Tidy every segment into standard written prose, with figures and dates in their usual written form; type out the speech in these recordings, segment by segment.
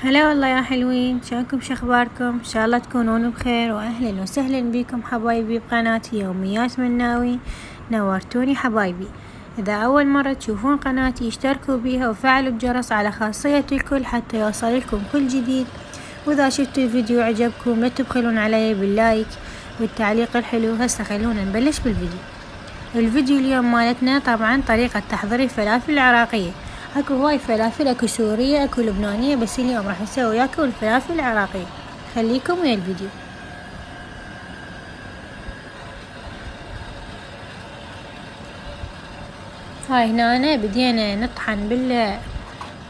هلا والله يا حلوين، شلونكم؟ شخباركم؟ ان شاء الله تكونون بخير، واهلا وسهلا بكم حبايبي بقناتي يوميات مناوي. نورتوني حبايبي. اذا اول مرة تشوفون قناتي اشتركوا بيها وفعلوا الجرس على خاصية الكل حتى يوصل لكم كل جديد. واذا شفتوا الفيديو عجبكم لا تبخلون علي باللايك والتعليق الحلو. هسه خلونا نبلش بالفيديو. الفيديو اليوم مالتنا طبعا طريقة تحضير الفلافل العراقية. اكو هواي فلافل، اكو سورية اكو لبنانية، بس اليوم راح نسوي وياكم الفلافل العراقية. خليكم ويا الفيديو. هاي هنا بدينا نطحن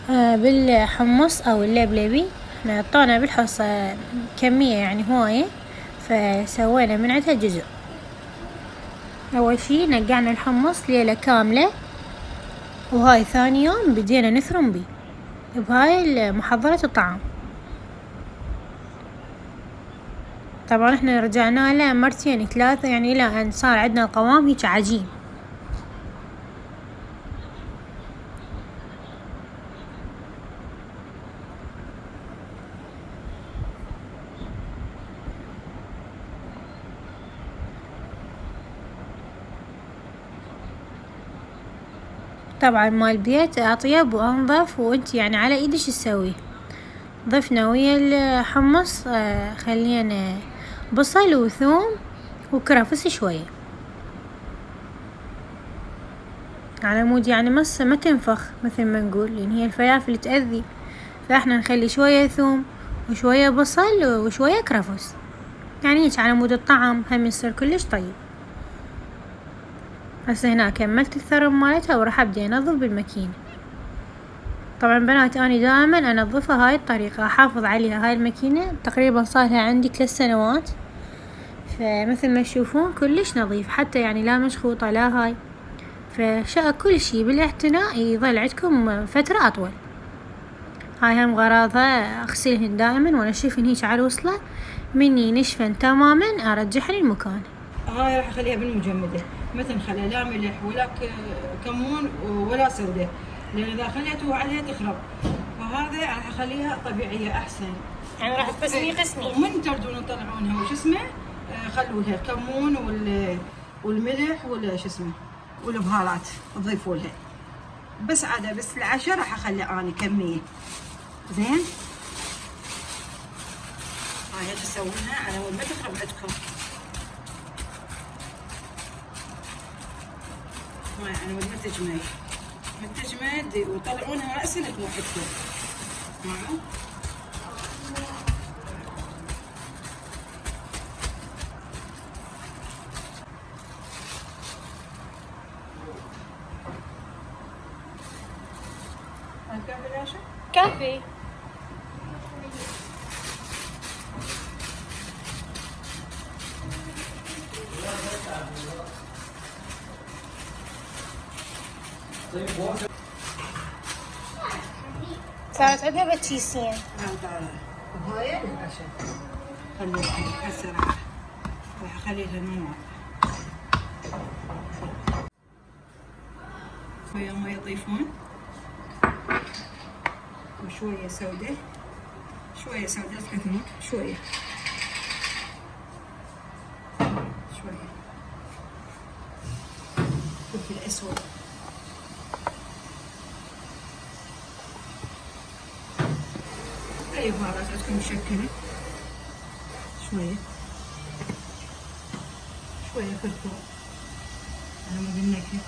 بالحمص او اللبلبي. احنا عطونا بالحصة كمية يعني هواية، فسوينا من عندها جزء. اول شي نقعنا الحمص ليلة كاملة، وهاي ثاني يوم بدينا نثرم بيه بهاي محضرة الطعام. طبعا احنا رجعنا له مرتين ثلاثة يعني الى ان صار عندنا القوام هيك عجين. طبعا مال البيت اطيب وانظف، وانت يعني على ايدش تسويه. ضفنا ويا الحمص خلينا بصل وثوم وكرفس شوية على مود يعني ما تنفخ مثل ما نقول، لان هي الفلافل تأذي. فاحنا نخلي شوية ثوم وشوية بصل وشوية كرفس، يعني هيك على مود الطعم هم يصير كلش طيب. هسه هنا كملت الثرم مالتها وراح ابدي انظف بالماكينة. طبعا بنات اني دائما انظفها هاي الطريقة، احافظ عليها. هاي الماكينة تقريبا صارها عندي 3 سنوات، فمثل ما تشوفون كلش نظيف، حتى يعني لا مشخوطة لا هاي. فشاء كل شي بالاعتناء يظل عندكم فترة اطول. هاي هم غراضها اغسلهن دائما وانشفهن هيك على الوصلة، مني نشفن تماما ارجحن المكان. هاي راح اخليها بالمجمدة، ما تنخلى لا ملح ولا كمون ولا سودة، لان اذا خليته عليها تخرب. فهذا راح اخليها طبيعية احسن. يعني راح تقسمي ومن تردون تطلعونها وش اسمه خلوا لها الكمون والملح شو اسمه والبهارات تضيفوا لها. بس عادة بس العشاء راح اخلي اني كمية زين. هاي تسوونها على مود ما تخرب عندكم. هاي على مود ما تجمد وطلعونها رأسا توحدكم. معه كافي العشاء؟ كافي. صارت عندنا بتشيسين. وهاي العشاء خليها هسه راح اخليها نوع شوية مية يضيفون، وشوية سودة، شوية سودة لا تكثرون، شوية فلفل اسود، اي بهارات عندكم مشكلة، شوية فلفل على مود النكهة،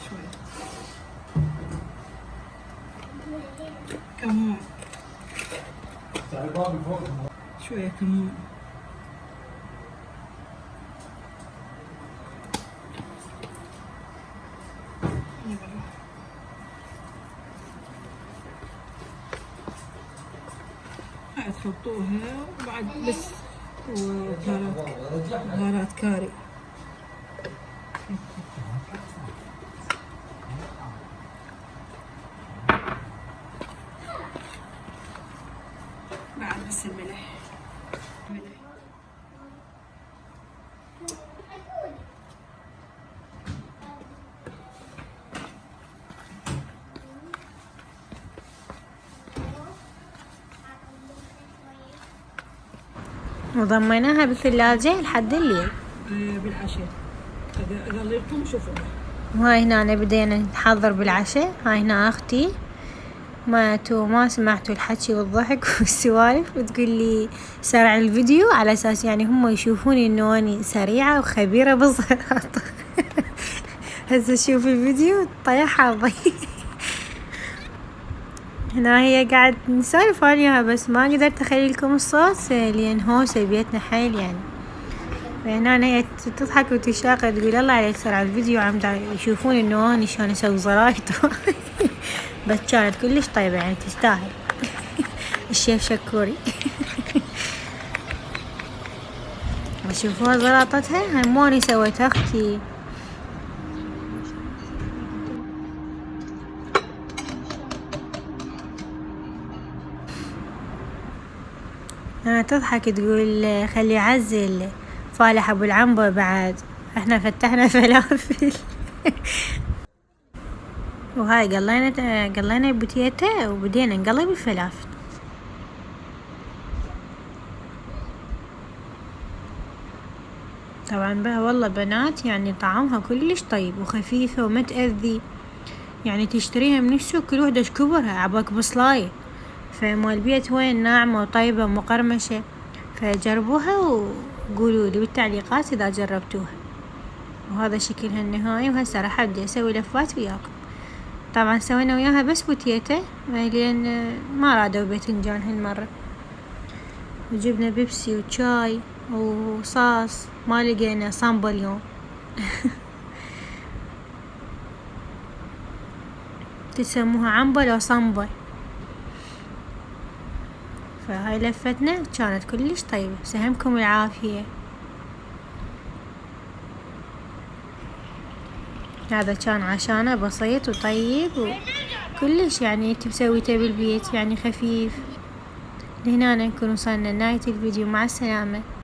شوية كمون، شوية كمون، هاي تحطوها وبعد بس بهارات كاري. بعد بس الملح. وضميناها بالثلاجة لحد الليل. بالعشاء إذا لكم شوفوها. وهاي هنا بدينا نحضر بالعشاء. هاي هنا أختي ما سمعتوا الحكي والضحك والسوالف، وتقول لي سرع الفيديو على أساس يعني هم يشوفوني إنه أني سريعة وخبيرة بالزراطة. هسه شوف الفيديو طيح حظي. هنا هي قاعد نسولف عليها بس ما قدرت أخلي لكم الصوت لأن هوسة بيتنا حيل يعني. فهنا هي تضحك وتشاقر تقول الله عليك سرع الفيديو عم يشوفون إنه أنا شلون أسوي زرايط. بس كانت كلش طيبة يعني تستاهل. الشيف شكوري. شوفوها زراطتها، هاي موني سويتها أختي. أنا تضحك تقول خلي عزل فالح أبو العنبة بعد احنا فتحنا فلافل. وهاي قلينا بوتيتا وبدينا نقلب الفلافل. طبعا بقى والله بنات يعني طعمها كلش طيب وخفيفة وما تأذي، يعني تشتريها من السوق كل وحدة كبرها عباك بصلاية، فمال البيت وين ناعمة وطيبة ومقرمشة. فجربوها وقولوا لي بالتعليقات إذا جربتوها. وهذا شكلها النهائي، وهسه راح أبدأ أسوي لفات وياكم. طبعا سوينا وياها بس بوتيتا لأن ما رادوا باذنجان هالمرة، وجبنا بيبسي وشاي وصاص، ما لقينا صامبا اليوم. تسموها عنبة لو صامبا. فهاي لفتنا كانت كلش طيبة. سهمكم العافية. هذا كان عشانه بسيط وطيب وكلش يعني انت مسويته بالبيت يعني خفيف. لهنا نكون وصلنا لنهاية الفيديو. مع السلامة.